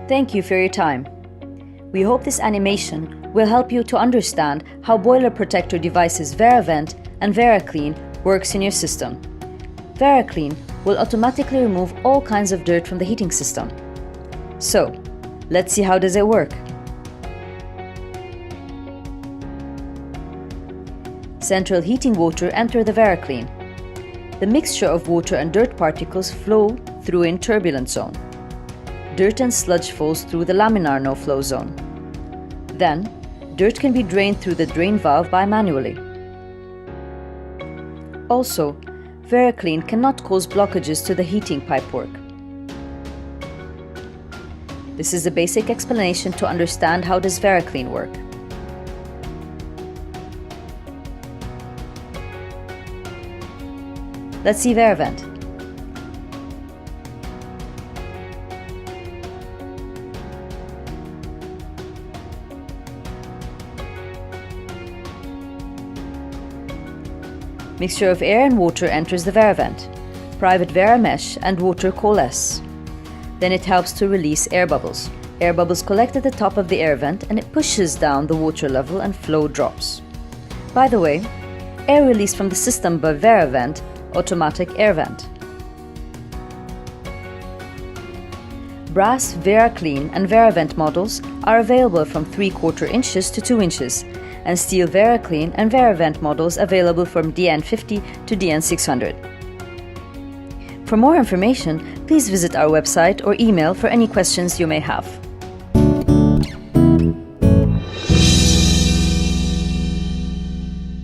Thank you for your time. We hope this animation will help you to understand how boiler protector devices ViraVent and ViraClean works in your system. ViraClean will automatically remove all kinds of dirt from the heating system. So, let's see how does it work. Central heating water enter the ViraClean. The mixture of water and dirt particles flow through in turbulent zone. Dirt and sludge falls through the laminar no-flow zone. Then, dirt can be drained through the drain valve manually. Also, ViraClean cannot cause blockages to the heating pipework. This is a basic explanation to understand how does ViraClean work. Let's see ViraVent. Mixture of air and water enters the ViraVent. Private Vira mesh and water coalesce. Then it helps to release air bubbles. Air bubbles collect at the top of the air vent and it pushes down the water level and flow drops. By the way, air released from the system by ViraVent, automatic air vent. Brass ViraClean and ViraVent models are available from 3/4 inches to 2 inches, and steel ViraClean and ViraVent models available from DN50 to DN600. For more information, please visit our website or email for any questions you may have.